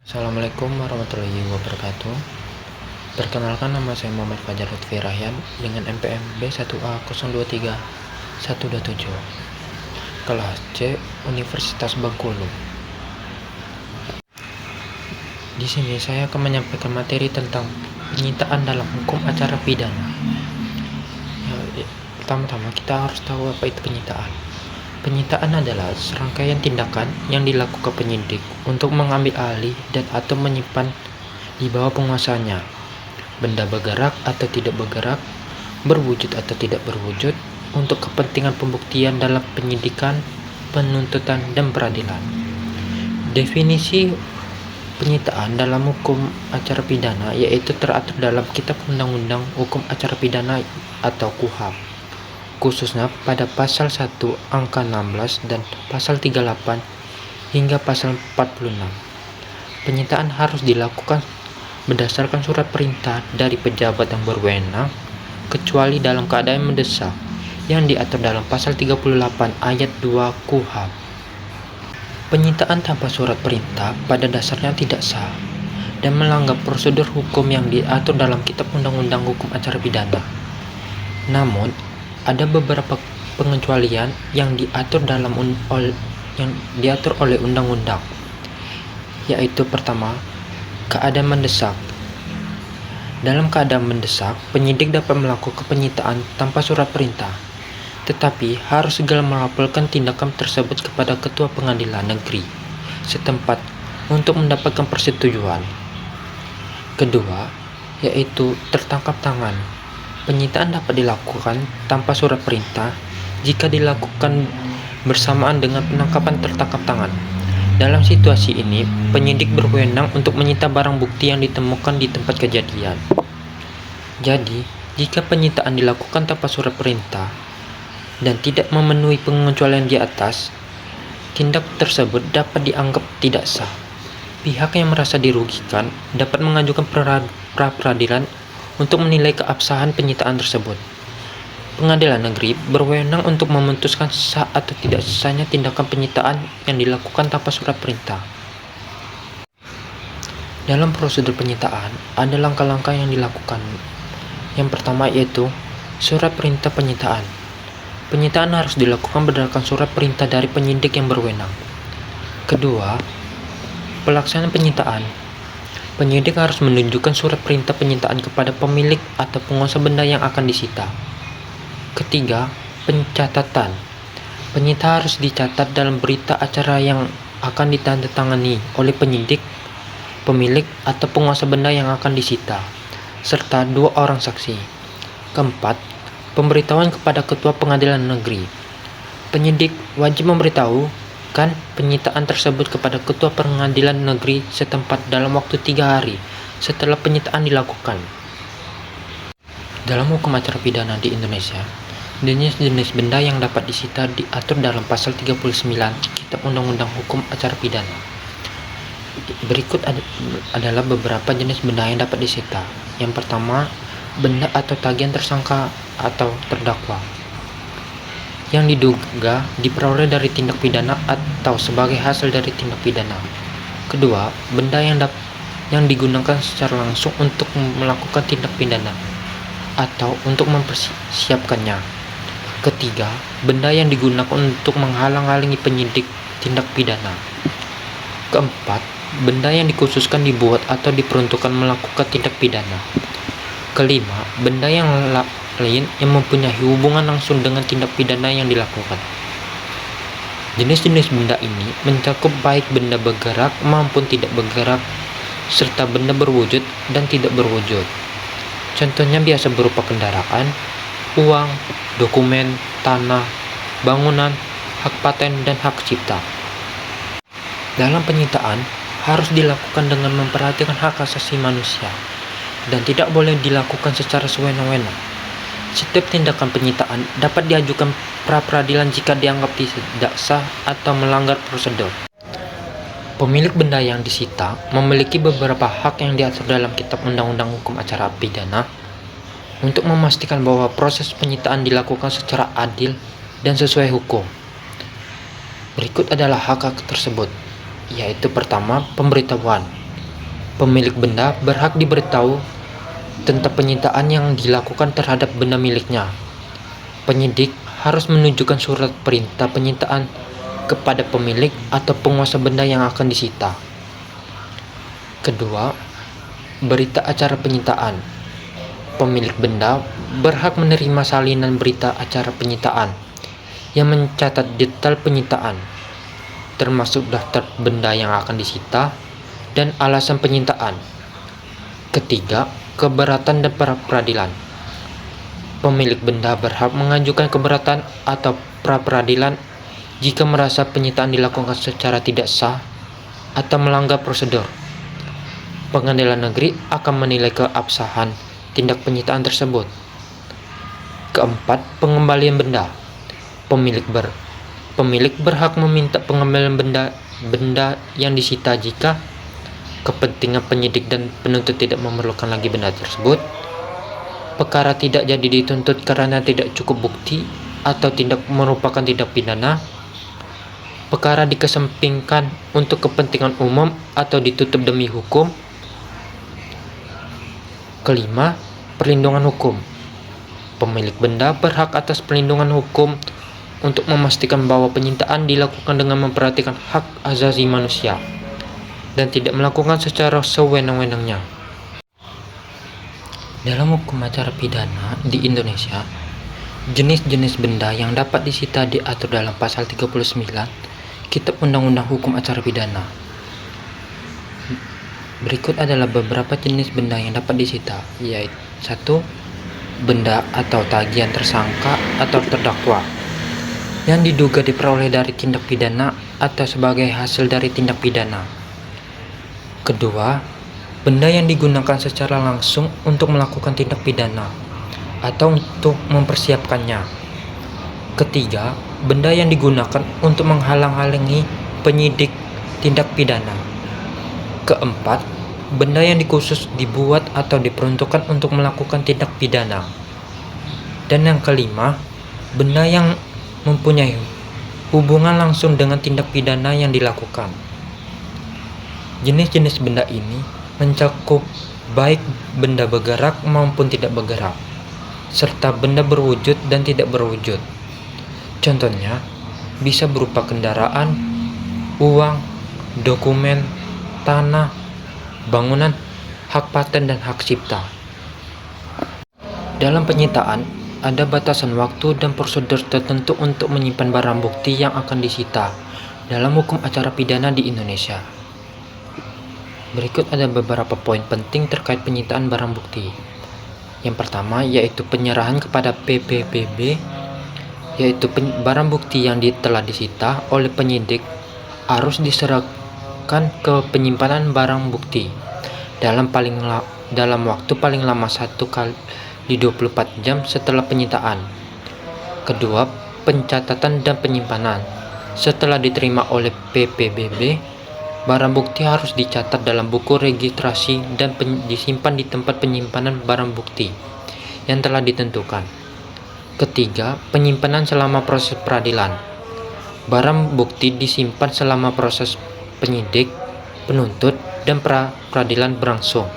Assalamualaikum warahmatullahi wabarakatuh. Perkenalkan, nama saya Muhammad Fajar Lutfi Rahyan dengan NPM B1A023127, kelas C, Universitas Bengkulu. Di sini saya akan menyampaikan materi tentang penyitaan dalam hukum acara pidana. Pertama-tama kita harus tahu apa itu penyitaan. Penyitaan adalah serangkaian tindakan yang dilakukan penyidik untuk mengambil alih dan atau menyimpan di bawah penguasanya benda bergerak atau tidak bergerak, berwujud atau tidak berwujud, untuk kepentingan pembuktian dalam penyidikan, penuntutan, dan peradilan. Definisi penyitaan dalam hukum acara pidana yaitu teratur dalam Kitab Undang-Undang Hukum Acara Pidana atau KUHP, khususnya pada pasal 1 angka 16 dan pasal 38 hingga pasal 46. Penyitaan harus dilakukan berdasarkan surat perintah dari pejabat yang berwenang, kecuali dalam keadaan mendesak yang diatur dalam pasal 38 ayat 2 KUHP. Penyitaan tanpa surat perintah pada dasarnya tidak sah dan melanggar prosedur hukum yang diatur dalam Kitab Undang-Undang Hukum Acara Pidana. Namun, ada beberapa pengecualian yang diatur oleh undang-undang, yaitu pertama, keadaan mendesak. Dalam keadaan mendesak, penyidik dapat melakukan penyitaan tanpa surat perintah, tetapi harus segera melaporkan tindakan tersebut kepada Ketua Pengadilan Negeri setempat untuk mendapatkan persetujuan. Kedua, yaitu tertangkap tangan. Penyitaan dapat dilakukan tanpa surat perintah jika dilakukan bersamaan dengan penangkapan tertangkap tangan. Dalam situasi ini, penyidik berwenang untuk menyita barang bukti yang ditemukan di tempat kejadian. Jadi, jika penyitaan dilakukan tanpa surat perintah dan tidak memenuhi pengecualian di atas, tindak tersebut dapat dianggap tidak sah. Pihak yang merasa dirugikan dapat mengajukan pra-peradilan untuk menilai keabsahan penyitaan tersebut. Pengadilan negeri berwenang untuk memutuskan sah atau tidak sahnya tindakan penyitaan yang dilakukan tanpa surat perintah. Dalam prosedur penyitaan, ada langkah-langkah yang dilakukan. Yang pertama yaitu surat perintah penyitaan. Penyitaan harus dilakukan berdasarkan surat perintah dari penyidik yang berwenang. Kedua, pelaksanaan penyitaan. Penyidik harus menunjukkan surat perintah penyitaan kepada pemilik atau penguasa benda yang akan disita. Ketiga, pencatatan. Penyita harus dicatat dalam berita acara yang akan ditandatangani oleh penyidik, pemilik, atau penguasa benda yang akan disita, serta 2 orang saksi. Keempat, pemberitahuan kepada Ketua Pengadilan Negeri. Penyidik wajib memberitahukan penyitaan tersebut kepada Ketua Pengadilan Negeri setempat dalam waktu 3 hari setelah penyitaan dilakukan. Dalam hukum acara pidana di Indonesia, jenis-jenis benda yang dapat disita diatur dalam pasal 39 Kitab Undang-Undang Hukum Acara Pidana. Berikut adalah beberapa jenis benda yang dapat disita. Yang pertama, benda atau tagihan tersangka atau terdakwa yang diduga diperoleh dari tindak pidana atau sebagai hasil dari tindak pidana. Kedua, benda yang digunakan secara langsung untuk melakukan tindak pidana atau untuk mempersiapkannya. Ketiga, benda yang digunakan untuk menghalang-halangi penyidik tindak pidana. Keempat, benda yang dikhususkan dibuat atau diperuntukkan melakukan tindak pidana. Kelima, benda yang lain yang mempunyai hubungan langsung dengan tindak pidana yang dilakukan. Jenis-jenis benda ini mencakup baik benda bergerak maupun tidak bergerak, serta benda berwujud dan tidak berwujud. Contohnya biasa berupa kendaraan, uang, dokumen, tanah, bangunan, hak paten, dan hak cipta. Dalam penyitaan harus dilakukan dengan memperhatikan hak asasi manusia dan tidak boleh dilakukan secara sewenang-wenang. Setiap tindakan penyitaan dapat diajukan pra-peradilan jika dianggap tidak sah atau melanggar prosedur. Pemilik benda yang disita memiliki beberapa hak yang diatur dalam Kitab Undang-Undang Hukum Acara Pidana untuk memastikan bahwa proses penyitaan dilakukan secara adil dan sesuai hukum. Berikut adalah hak-hak tersebut, yaitu pertama, pemberitahuan. Pemilik benda berhak diberitahu tentang penyitaan yang dilakukan terhadap benda miliknya. Penyidik harus menunjukkan surat perintah penyitaan kepada pemilik atau penguasa benda yang akan disita. Kedua, berita acara penyitaan. Pemilik benda berhak menerima salinan berita acara penyitaan yang mencatat detail penyitaan, termasuk daftar benda yang akan disita dan alasan penyitaan. Ketiga, keberatan dan pra-peradilan. Pemilik benda berhak mengajukan keberatan atau pra-peradilan jika merasa penyitaan dilakukan secara tidak sah atau melanggar prosedur. Pengadilan negeri akan menilai keabsahan tindak penyitaan tersebut. Keempat, pengembalian benda. Pemilik berhak meminta pengembalian benda yang disita jika kepentingan penyidik dan penuntut tidak memerlukan lagi benda tersebut, perkara tidak jadi dituntut karena tidak cukup bukti atau tidak merupakan tindak pidana, perkara dikesampingkan untuk kepentingan umum atau ditutup demi hukum. Kelima, perlindungan hukum. Pemilik benda berhak atas perlindungan hukum untuk memastikan bahwa penyitaan dilakukan dengan memperhatikan hak asasi manusia dan tidak melakukan secara sewenang-wenangnya. Dalam hukum acara pidana di Indonesia, jenis-jenis benda yang dapat disita diatur dalam pasal 39 Kitab Undang-Undang Hukum Acara Pidana. Berikut adalah beberapa jenis benda yang dapat disita, yaitu 1. Benda atau tagihan tersangka atau terdakwa yang diduga diperoleh dari tindak pidana atau sebagai hasil dari tindak pidana. Kedua, benda yang digunakan secara langsung untuk melakukan tindak pidana atau untuk mempersiapkannya. Ketiga, benda yang digunakan untuk menghalang-halangi penyidik tindak pidana. Keempat, benda yang dikhusus dibuat atau diperuntukkan untuk melakukan tindak pidana. Dan yang kelima, benda yang mempunyai hubungan langsung dengan tindak pidana yang dilakukan. Jenis-jenis benda ini mencakup baik benda bergerak maupun tidak bergerak, serta benda berwujud dan tidak berwujud. Contohnya, bisa berupa kendaraan, uang, dokumen, tanah, bangunan, hak paten, dan hak cipta. Dalam penyitaan, ada batasan waktu dan prosedur tertentu untuk menyimpan barang bukti yang akan disita dalam hukum acara pidana di Indonesia. Berikut ada beberapa poin penting terkait penyitaan barang bukti. Yang pertama yaitu penyerahan kepada PPBB, yaitu barang bukti yang telah disita oleh penyidik harus diserahkan ke penyimpanan barang bukti dalam waktu paling lama 1 kali 24 jam setelah penyitaan. Kedua, pencatatan dan penyimpanan. Setelah diterima oleh PPBB, barang bukti harus dicatat dalam buku registrasi dan disimpan di tempat penyimpanan barang bukti yang telah ditentukan. Ketiga, penyimpanan selama proses peradilan. Barang bukti disimpan selama proses penyidik, penuntut, dan peradilan berlangsung.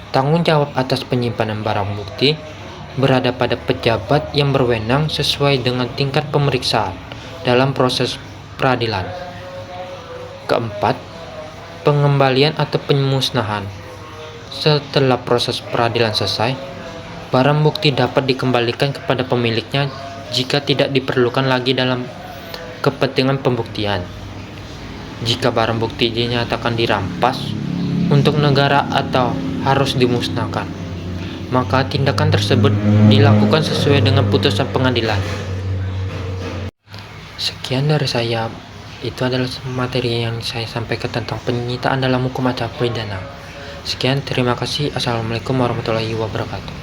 Tanggung jawab atas penyimpanan barang bukti berada pada pejabat yang berwenang sesuai dengan tingkat pemeriksaan dalam proses peradilan. Keempat, pengembalian atau pemusnahan. Setelah proses peradilan selesai, barang bukti dapat dikembalikan kepada pemiliknya jika tidak diperlukan lagi dalam kepentingan pembuktian. Jika barang bukti dinyatakan dirampas untuk negara atau harus dimusnahkan, maka tindakan tersebut dilakukan sesuai dengan putusan pengadilan. Sekian dari saya. Itu adalah materi yang saya sampaikan tentang penyitaan dalam hukum acara pidana. Sekian, terima kasih. Assalamualaikum warahmatullahi wabarakatuh.